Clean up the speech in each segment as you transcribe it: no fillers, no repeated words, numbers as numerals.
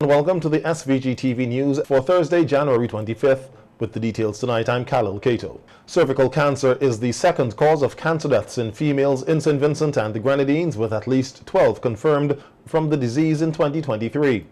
Welcome to the SVG-TV news for Thursday, January 25th. With the details tonight, I'm Calypso. Cervical cancer is the second cause of cancer deaths in females in St. Vincent and the Grenadines, with at least 12 confirmed from the disease in 2023.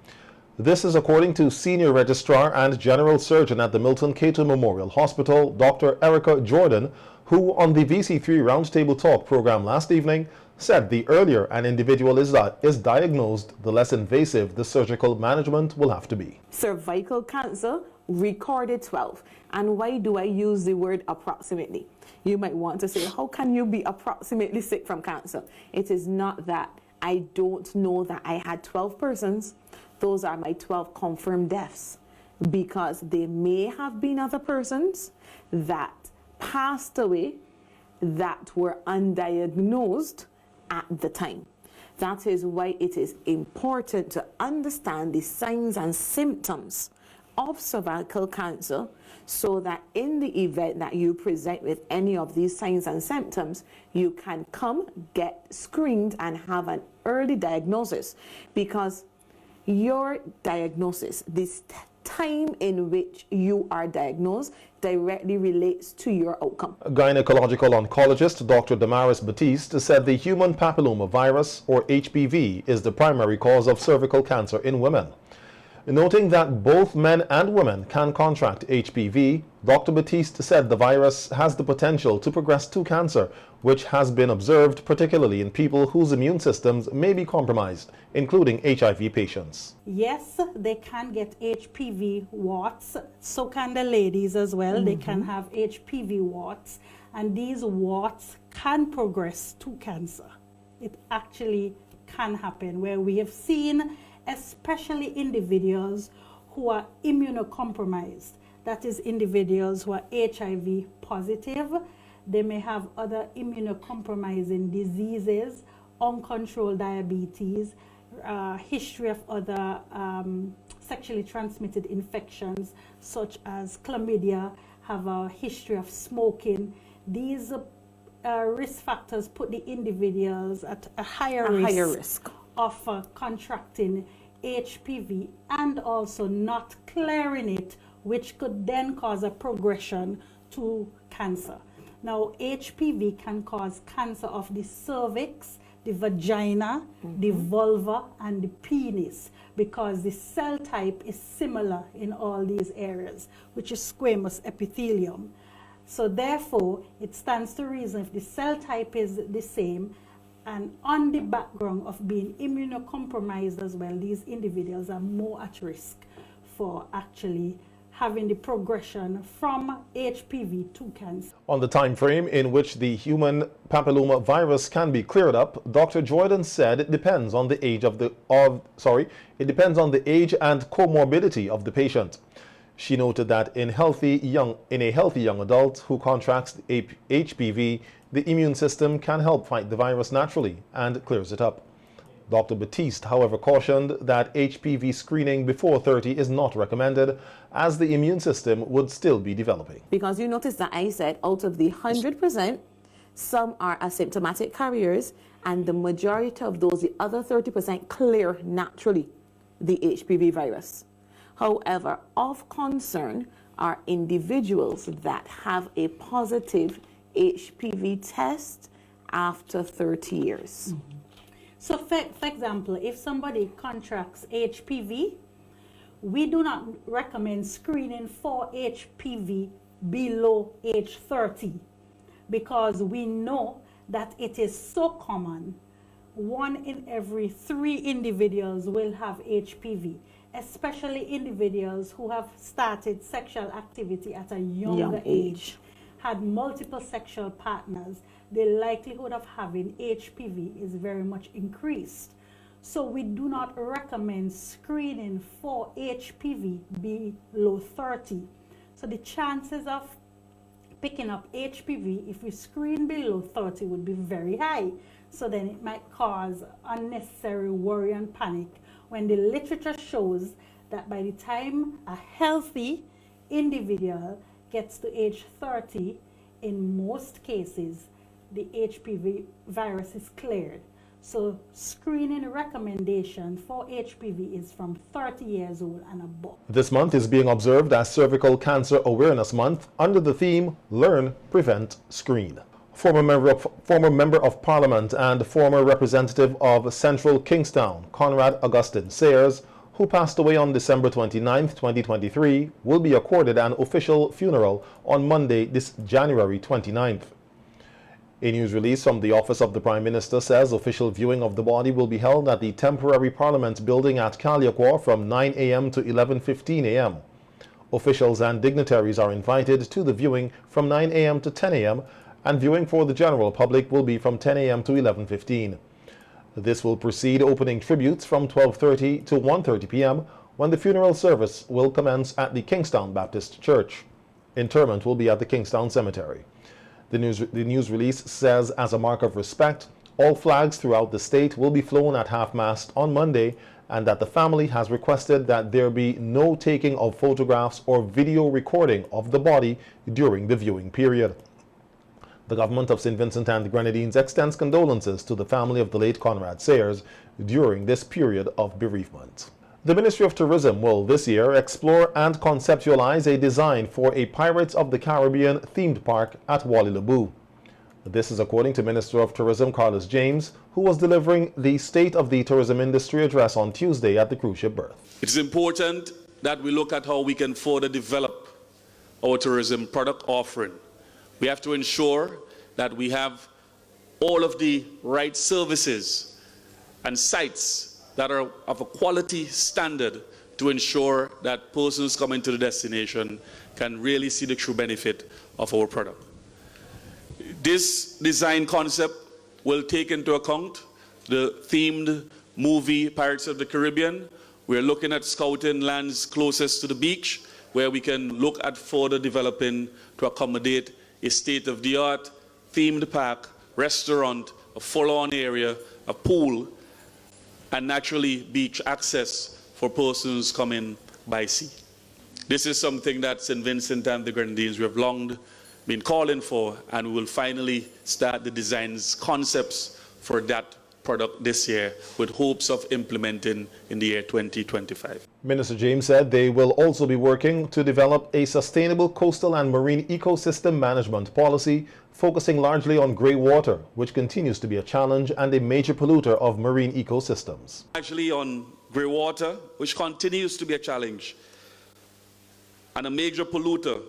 This is according to Senior Registrar and General Surgeon at the Milton Cato Memorial Hospital, Dr. Erica Jordan, who on the VC3 Roundtable Talk program last evening said the earlier an individual is diagnosed, the less invasive the surgical management will have to be. Cervical cancer recorded 12. And why do I use the word approximately? You might want to say, how can you be approximately sick from cancer? It is not that. I don't know that I had 12 persons. Those are my 12 confirmed deaths, because there may have been other persons that passed away that were undiagnosed at the time. That is why it is important to understand the signs and symptoms of cervical cancer, so that in the event that you present with any of these signs and symptoms, you can come, get screened, and have an early diagnosis. Because your diagnosis, this time in which you are diagnosed, directly relates to your outcome. Gynecological oncologist Dr. Damaris Batiste said the human papillomavirus, or HPV, is the primary cause of cervical cancer in women. Noting that both men and women can contract HPV, Dr. Batiste said the virus has the potential to progress to cancer, which has been observed particularly in people whose immune systems may be compromised, including HIV patients. Yes, they can get HPV warts. So can the ladies as well. They can have HPV warts, and these warts can progress to cancer. It actually can happen, where we have seen especially individuals who are immunocompromised. That is, individuals who are HIV positive. They may have other immunocompromising diseases, uncontrolled diabetes, history of other sexually transmitted infections such as chlamydia, have a history of smoking. These risk factors put the individuals at a higher risk of contracting HPV, and also not clearing it, which could then cause a progression to cancer. Now, HPV can cause cancer of the cervix, the vagina, the vulva, and the penis, because the cell type is similar in all these areas, which is squamous epithelium. So therefore, it stands to reason, if the cell type is the same, and on the background of being immunocompromised as well, these individuals are more at risk for actually having the progression from HPV to cancer. On the time frame in which the human papillomavirus can be cleared up, Dr. Jordan said it depends on the age and comorbidity of the patient. She noted that in a healthy young adult who contracts HPV, the immune system can help fight the virus naturally and clears it up. Dr. Batiste, however, cautioned that HPV screening before 30 is not recommended, as the immune system would still be developing. Because you notice that I said out of the 100%, some are asymptomatic carriers, and the majority of those, the other 30%, clear naturally the HPV virus. However, of concern are individuals that have a positive HPV test after 30 years. So for example, if somebody contracts HPV, we do not recommend screening for HPV below age 30, because we know that it is so common. 1 in every 3 individuals will have HPV, especially individuals who have started sexual activity at a younger age, had multiple sexual partners. The likelihood of having HPV is very much increased. So we do not recommend screening for HPV below 30. So the chances of picking up HPV if we screen below 30 would be very high. So then it might cause unnecessary worry and panic, when the literature shows that by the time a healthy individual gets to age 30, in most cases, the HPV virus is cleared. So screening recommendation for HPV is from 30 years old and above. This month is being observed as Cervical Cancer Awareness Month under the theme Learn, Prevent, Screen. Former Member of Parliament and former representative of Central Kingstown, Conrad Augustine Sayers, who passed away on December 29, 2023, will be accorded an official funeral on Monday, this January 29th. A news release from the Office of the Prime Minister says official viewing of the body will be held at the temporary Parliament building at Calypso from 9 a.m. to 11:15 a.m. Officials and dignitaries are invited to the viewing from 9 a.m. to 10 a.m. and viewing for the general public will be from 10 a.m. to 11:15. This will precede opening tributes from 12:30 to 1:30 p.m. when the funeral service will commence at the Kingstown Baptist Church. Interment will be at the Kingstown Cemetery. The news release says, as a mark of respect, all flags throughout the state will be flown at half-mast on Monday, and that the family has requested that there be no taking of photographs or video recording of the body during the viewing period. The government of St. Vincent and the Grenadines extends condolences to the family of the late Conrad Sayers during this period of bereavement. The Ministry of Tourism will this year explore and conceptualize a design for a Pirates of the Caribbean themed park at Wally Lebu. This is according to Minister of Tourism Carlos James, who was delivering the State of the Tourism Industry address on Tuesday at the cruise ship berth. It is important that we look at how we can further develop our tourism product offering. We have to ensure that we have all of the right services and sites that are of a quality standard to ensure that persons coming to the destination can really see the true benefit of our product. This design concept will take into account the themed movie Pirates of the Caribbean. We're looking at scouting lands closest to the beach where we can look at further developing to accommodate a state-of-the-art themed park, restaurant, a full-on area, a pool, and naturally beach access for persons coming by sea. This is something that St. Vincent and the Grenadines we have long been calling for, and we will finally start the designs concepts for that product this year with hopes of implementing in the year 2025. Minister James said they will also be working to develop a sustainable coastal and marine ecosystem management policy focusing largely on grey water, which continues to be a challenge and a major polluter of marine ecosystems. Actually on grey water, which continues to be a challenge and a major polluter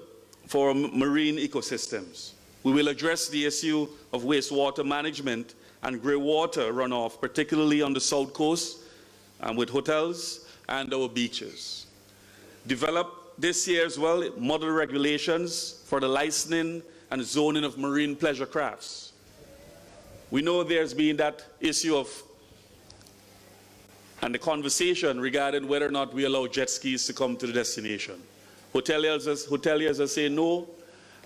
for marine ecosystems. We will address the issue of wastewater management and grey water runoff, particularly on the south coast and with hotels and our beaches. Develop this year as well model regulations for the licensing and zoning of marine pleasure crafts. We know there's been that issue of and the conversation regarding whether or not we allow jet skis to come to the destination. Hoteliers are saying no,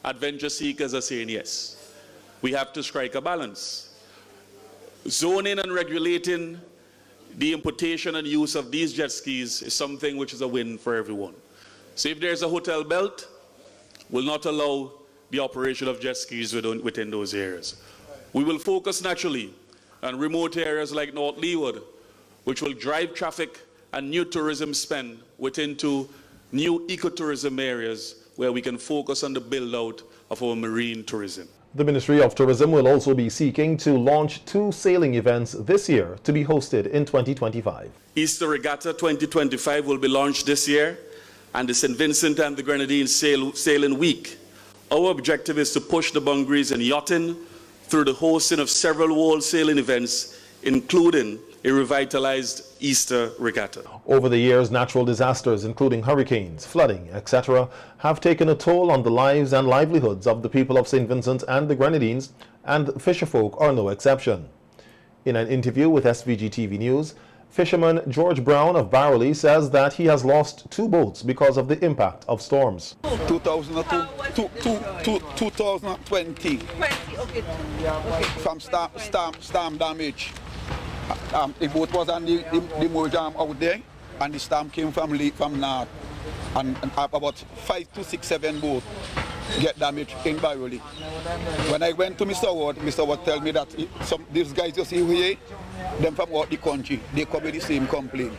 adventure seekers are saying yes. We have to strike a balance. Zoning and regulating the importation and use of these jet skis is something which is a win for everyone. So if there's a hotel belt, we'll not allow the operation of jet skis within those areas. We will focus naturally on remote areas like North Leeward, which will drive traffic and new tourism spend within new ecotourism areas where we can focus on the build out of our marine tourism. The Ministry of Tourism will also be seeking to launch 2 sailing events this year to be hosted in 2025. Easter Regatta 2025 will be launched this year, and the St. Vincent and the Grenadines Sailing Week. Our objective is to push the boundaries in yachting through the hosting of several world sailing events, including a revitalized Easter Regatta. Over the years, natural disasters, including hurricanes, flooding, etc., have taken a toll on the lives and livelihoods of the people of St. Vincent and the Grenadines, and fisherfolk are no exception. In an interview with SVG-TV News, fisherman George Brown of Barrowley says that he has lost 2 boats because of the impact of storms. 2020 from storm damage. The boat was on the moor jam out there, and the storm came from north, and about 5 to 6, 7 boats get damaged in Baroli. When I went to Mr. Ward tell me that these guys you see here, them from out the country, they come with the same complaint.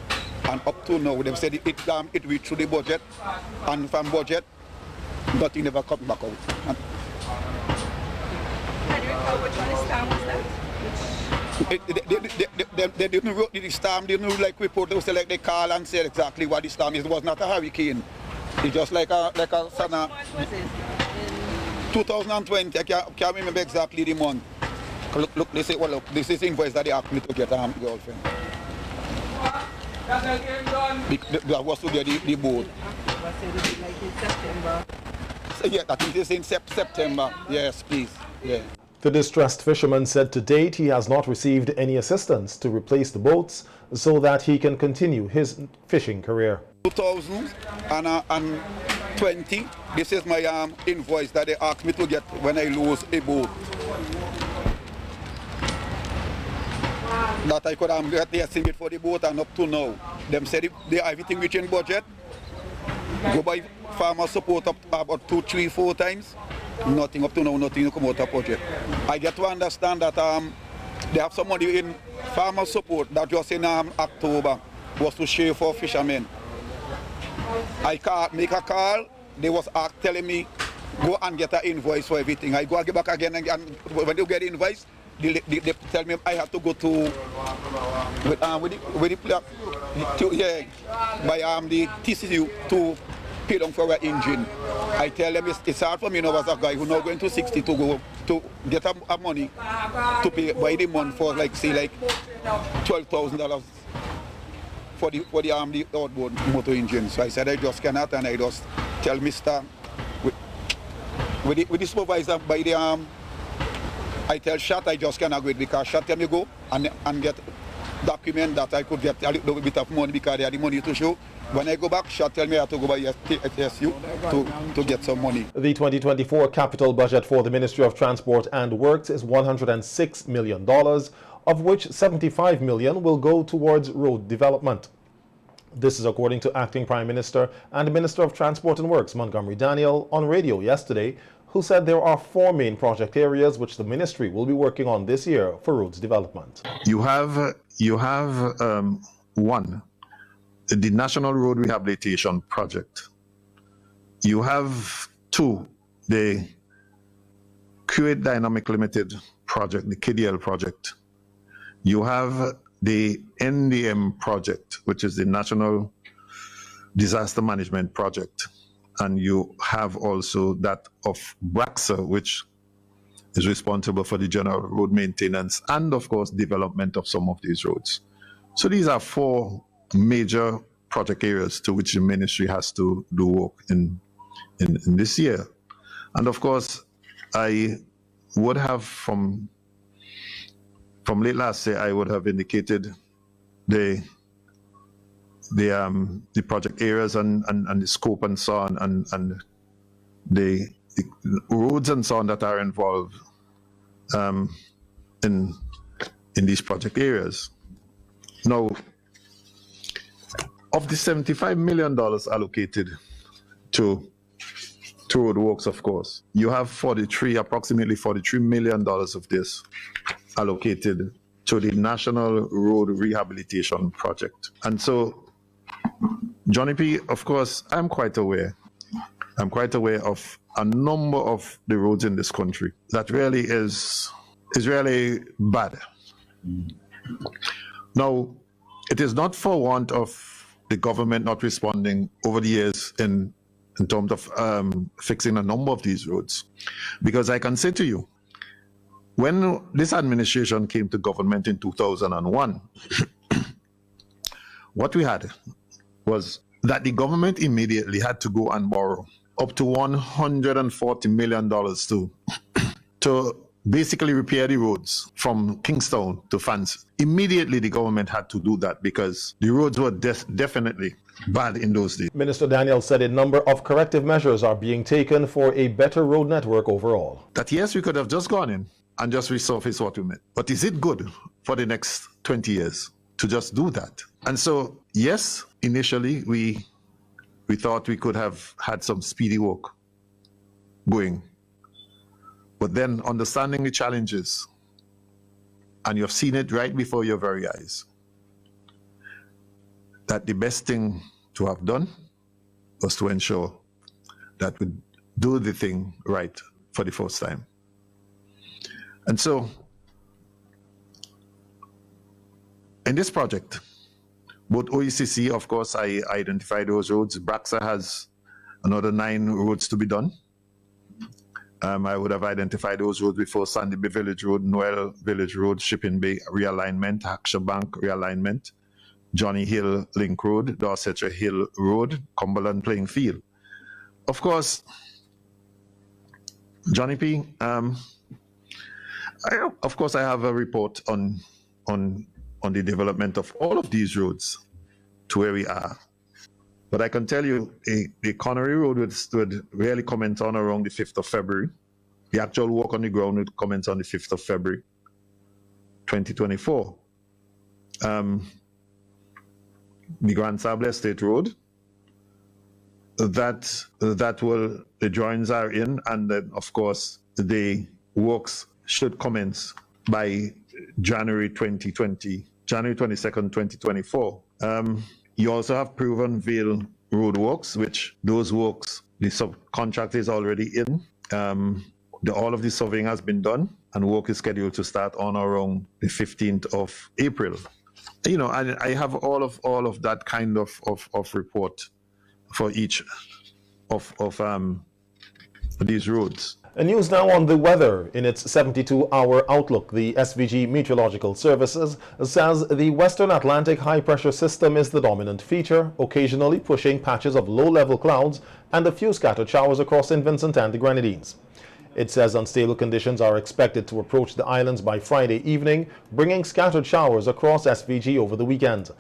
And up to now, they've said it reached through the budget, and from budget, nothing never come back out. Can you recall which one is stamp was that? They didn't wrote the stamp, they didn't like report, they say like they call and say exactly what the stamp is. It was not a hurricane. It's just like a sana. Which month was it? 2020, I can't remember exactly the month. Look, they say, well, look, this is invoice that they asked me to get a girlfriend. That was to get the boat. Was it like in September? Yeah, I think it's in September. Yes, please. Yeah. The distressed fisherman said to date he has not received any assistance to replace the boats so that he can continue his fishing career. 2020, this is my invoice that they asked me to get when I lose a boat. That I could get the estimate for the boat, and up to now, them said they everything within budget. Go by farmer support up about 2, 3, 4 times. Nothing up to now, nothing to come out of budget. I get to understand that they have some money in farmer support that just in October was to share for fishermen. I can't make a call. They was telling me go and get an invoice for everything. I go and get back again, and when you get the invoice, they tell me I have to go to by the TCU to pay down for an engine. I tell them it's hard for me now as a guy who now going to 60 to go to get a money to pay by the month for like say like $12,000 for the outboard motor engine. So I said I just cannot, and I just tell Mr. with the supervisor by the I tell Shat I just cannot go it because Shat tell me go and get document that I could get a little bit of money because they had the money to show. When I go back, Shat tell me I have to go by SU to get some money. The 2024 capital budget for the Ministry of Transport and Works is $106 million, of which $75 million will go towards road development. This is according to Acting Prime Minister and Minister of Transport and Works, Montgomery Daniel, on radio yesterday, who said there are 4 main project areas which the ministry will be working on this year for roads development. You have one, the National Road Rehabilitation Project. You have 2, the Create Dynamic Limited project, the KDL project. You have the NDM project, which is the National Disaster Management Project. And you have also that of BRAXA, which is responsible for the general road maintenance and, of course, development of some of these roads. So these are 4 major project areas to which the ministry has to do work in this year. And, of course, I would have, from late last year, I would have indicated the project areas and the scope and so on, and the roads and so on that are involved in these project areas. Now, of the $75 million allocated to road works, of course, you have approximately $43 million of this allocated to the National Road Rehabilitation Project. And so, Johnny P., of course, I'm quite aware of a number of the roads in this country that really is really bad. Now, it is not for want of the government not responding over the years in terms of fixing a number of these roads. Because I can say to you, when this administration came to government in 2001, what we had was that the government immediately had to go and borrow up to $140 million to basically repair the roads from Kingstown to Fancy. Immediately the government had to do that because the roads were definitely bad in those days. Minister Daniel said a number of corrective measures are being taken for a better road network overall. That yes, we could have just gone in and just resurface what we made. But is it good for the next 20 years to just do that? And so, yes, initially we thought we could have had some speedy work going. But then understanding the challenges, and you've seen it right before your very eyes, that the best thing to have done was to ensure that we do the thing right for the first time. And so, in this project, both OECC, of course, I identified those roads. BRAXA has another 9 roads to be done. I would have identified those roads before: Sandy Bay Village Road, Noel Village Road, Shipping Bay realignment, Hackshaw Bank realignment, Johnny Hill Link Road, Dorsetshire Hill Road, Cumberland Playing Field. Of course, Johnny P, I have a report on the development of all of these roads to where we are. But I can tell you, the Connery Road would really commence on around the 5th of February. The actual work on the ground would commence on the 5th of February, 2024. The Grand Sable Estate Road, the drawings are in, and then, of course, the works should commence by January 22nd, 2024. You also have Proven Vale Road works, which those works, the subcontract is already in. All of the surveying has been done, and work is scheduled to start on around the 15th of April. You know, I have all of that kind of report for each of these roads. And news now on the weather. In its 72-hour outlook, the SVG Meteorological Services says the Western Atlantic high-pressure system is the dominant feature, occasionally pushing patches of low-level clouds and a few scattered showers across St. Vincent and the Grenadines. It says unstable conditions are expected to approach the islands by Friday evening, bringing scattered showers across SVG over the weekend.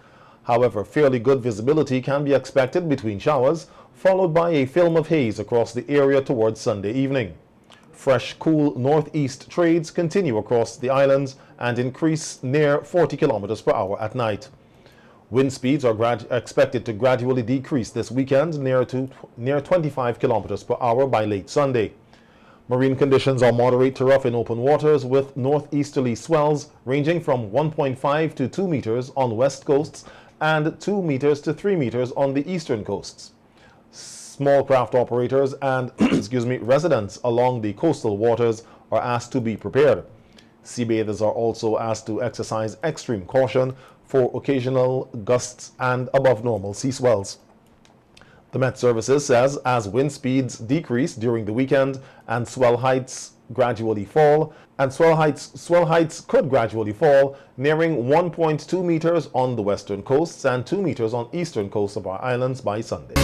However, fairly good visibility can be expected between showers, followed by a film of haze across the area towards Sunday evening. Fresh, cool northeast trades continue across the islands and increase near 40 kilometers per hour at night. Wind speeds are expected to gradually decrease this weekend near 25 kilometers per hour by late Sunday. Marine conditions are moderate to rough in open waters, with northeasterly swells ranging from 1.5 to 2 meters on west coasts and 2 meters to 3 meters on the eastern coasts. Small craft operators and residents along the coastal waters are asked to be prepared. Sea bathers are also asked to exercise extreme caution for occasional gusts and above normal sea swells. The Met Services says as wind speeds decrease during the weekend and swell heights gradually fall, swell heights could gradually fall, nearing 1.2 meters on the western coasts and 2 meters on eastern coasts of our islands by Sunday.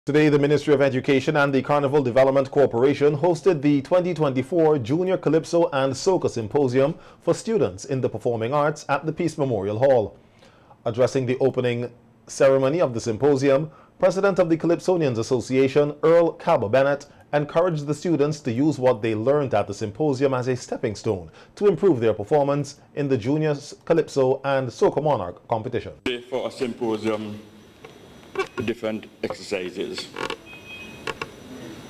Today, the Ministry of Education and the Carnival Development Corporation hosted the 2024 Junior Calypso and Soca Symposium for students in the performing arts at the Peace Memorial Hall. Addressing the opening ceremony of the symposium, President of the Calypsonians Association, Earl Cabba Bennett, encouraged the students to use what they learned at the symposium as a stepping stone to improve their performance in the Junior Calypso and Soca Monarch competition. For a symposium, different exercises.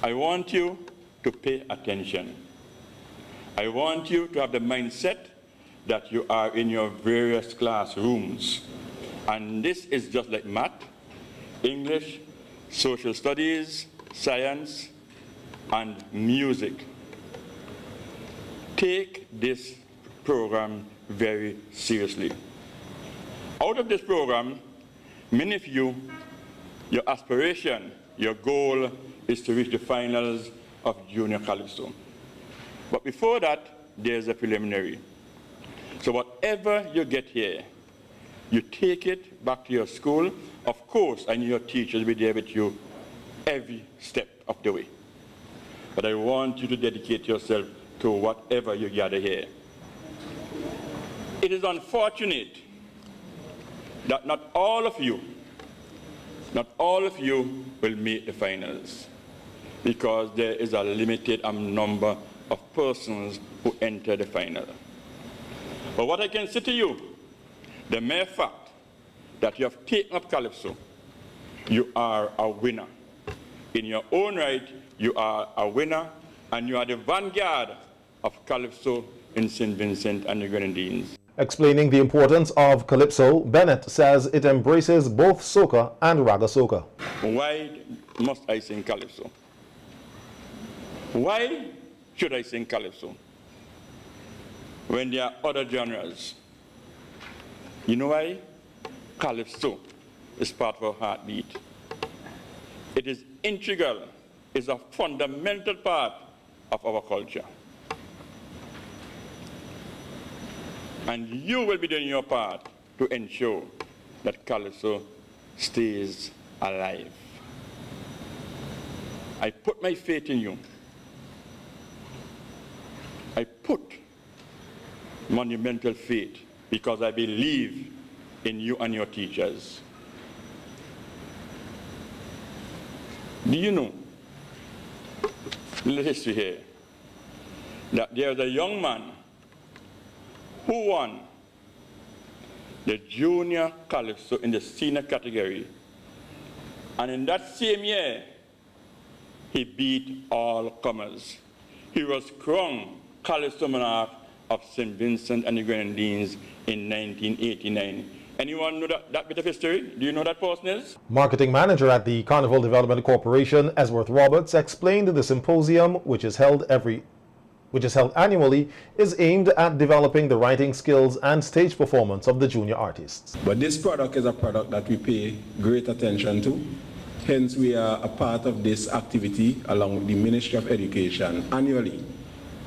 I want you to pay attention. I want you to have the mindset that you are in your various classrooms. And this is just like math, English, social studies, science, and music. Take this program very seriously. Out of this program, many of you, your aspiration, your goal is to reach the finals of Junior Calypso. But before that, there's a preliminary. So whatever you get here, you take it back to your school. Of course, I know your teachers will be there with you every step of the way. But I want you to dedicate yourself to whatever you gather here. It is unfortunate that not all of you will make the finals, because there is a limited number of persons who enter the final. But what I can say to you, the mere fact that you have taken up Calypso, you are a winner. In your own right, you are a winner, and you are the vanguard of Calypso in St. Vincent and the Grenadines. Explaining the importance of Calypso, Bennett says it embraces both soca and raga soca. Why must I sing Calypso? Why should I sing Calypso when there are other genres? You know why? Calypso is part of our heartbeat. It is integral, it's a fundamental part of our culture. And you will be doing your part to ensure that Calypso stays alive. I put my faith in you. I put monumental faith because I believe in you and your teachers. Do you know, little history here, that there is a young man who won the junior Calypso in the senior category, and in that same year, he beat all comers. He was crowned Calypso Monarch of St. Vincent and the Grenadines in 1989. Anyone know that bit of history? Do you know that person is? Marketing manager at the Carnival Development Corporation, Esworth Roberts, explained the symposium, which is held annually, is aimed at developing the writing skills and stage performance of the junior artists. But this product is a product that we pay great attention to. Hence, we are a part of this activity along with the Ministry of Education annually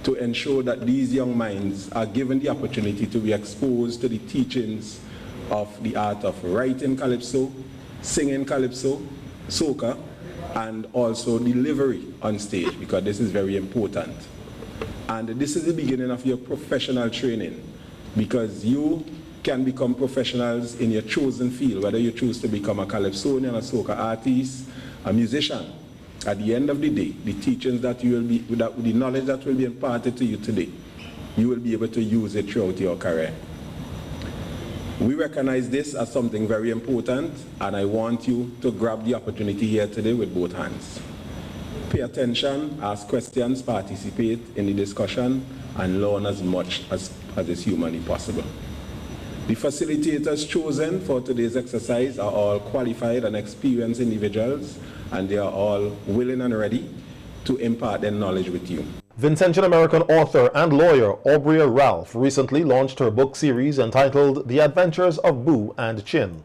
to ensure that these young minds are given the opportunity to be exposed to the teachings of the art of writing Calypso, singing Calypso, soca, and also delivery on stage, because this is very important. And this is the beginning of your professional training, because you can become professionals in your chosen field, whether you choose to become a Calypsonian, a soca artist, a musician. At the end of the day, the teachings that you will be, the knowledge that will be imparted to you today, you will be able to use it throughout your career. We recognize this as something very important, and I want you to grab the opportunity here today with both hands. Pay attention, ask questions, participate in the discussion, and learn as much as is humanly possible. The facilitators chosen for today's exercise are all qualified and experienced individuals, and they are all willing and ready to impart their knowledge with you. Vincentian American author and lawyer Aubria Ralph recently launched her book series entitled The Adventures of Boo and Chin.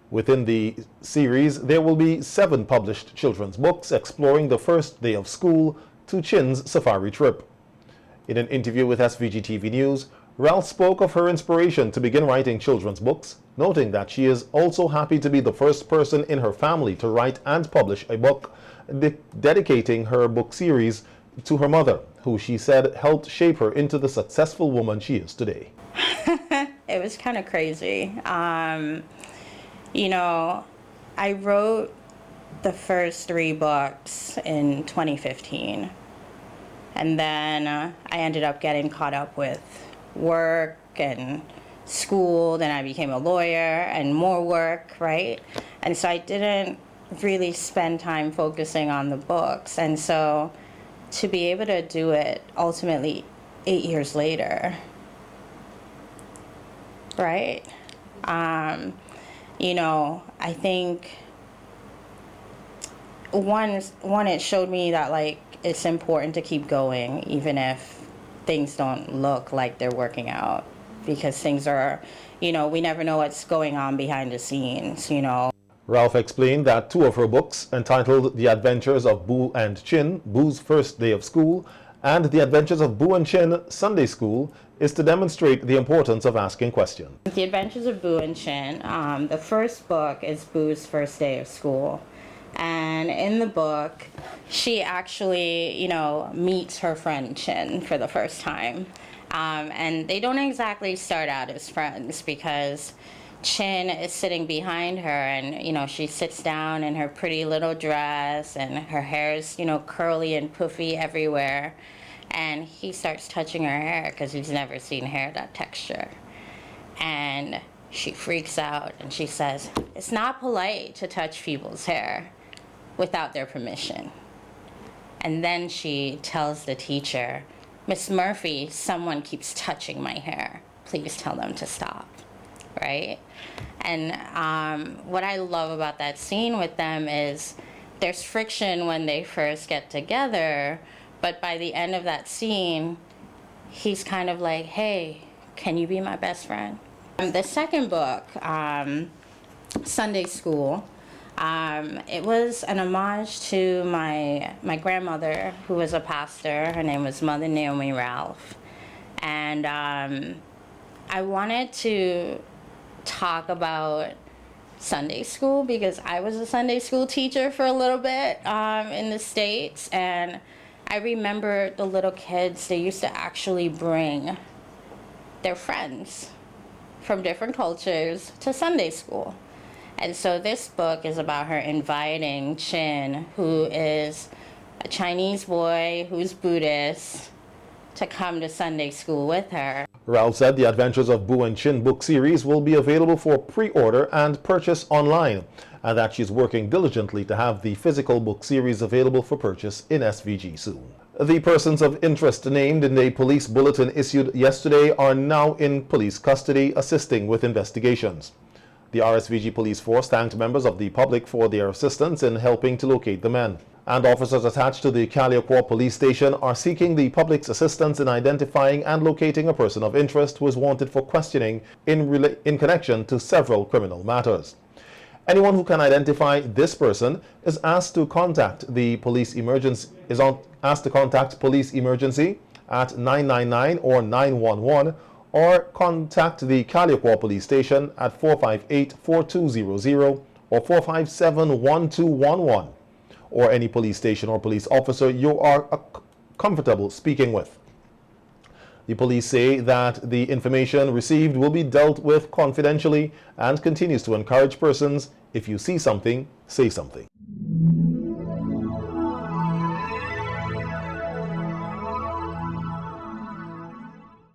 Within the series, there will be 7 published children's books exploring the first day of school to Chin's safari trip. In an interview with SVG-TV News, Ralph spoke of her inspiration to begin writing children's books, noting that she is also happy to be the first person in her family to write and publish a book, dedicating her book series to her mother, who she said helped shape her into the successful woman she is today. It was kind of crazy. You know, I wrote the first 3 books in 2015. And then I ended up getting caught up with work and school. Then I became a lawyer and more work, right? And so I didn't really spend time focusing on the books. And so to be able to do it ultimately 8 years later, right? You know, I think one, it showed me that like it's important to keep going even if things don't look like they're working out, because things are, you know, we never know what's going on behind the scenes, you know. Ralph explained that 2 of her books, entitled The Adventures of Boo and Chin, Boo's First Day of School, and The Adventures of Boo and Chin, Sunday School, is to demonstrate the importance of asking questions. The Adventures of Boo and Chin, the first book is Boo's First Day of School. And in the book, she actually, you know, meets her friend Chin for the first time. And they don't exactly start out as friends, because Chin is sitting behind her, and, you know, she sits down in her pretty little dress, and her hair is, you know, curly and puffy everywhere. And he starts touching her hair because he's never seen hair that texture. And she freaks out and she says, "It's not polite to touch people's hair." without their permission. And then she tells the teacher, "Miss Murphy, someone keeps touching my hair. Please tell them to stop," right? And what I love about that scene with them is there's friction when they first get together, but by the end of that scene, he's kind of like, "Hey, can you be my best friend?" The second book, Sunday School, it was an homage to my grandmother, who was a pastor. Her name was Mother Aubria Ralph. And I wanted to talk about Sunday school because I was a Sunday school teacher for a little bit in the States. And I remember the little kids, they used to actually bring their friends from different cultures to Sunday school. And so this book is about her inviting Chin, who is a Chinese boy who's Buddhist, to come to Sunday school with her. Ralph said the Adventures of Boo and Chin book series will be available for pre-order and purchase online, and that she's working diligently to have the physical book series available for purchase in SVG soon. The persons of interest named in a police bulletin issued yesterday are now in police custody assisting with investigations. The RSVG police force thanked members of the public for their assistance in helping to locate the men. And officers attached to the Calypso police station are seeking the public's assistance in identifying and locating a person of interest who is wanted for questioning in connection to several criminal matters. Anyone who can identify this person is asked to contact police emergency at 999 or 911, or contact the Calypso police station at 458-4200 or 457-1211, or any police station or police officer you are comfortable speaking with. The police say that the information received will be dealt with confidentially and continues to encourage persons, if you see something, say something.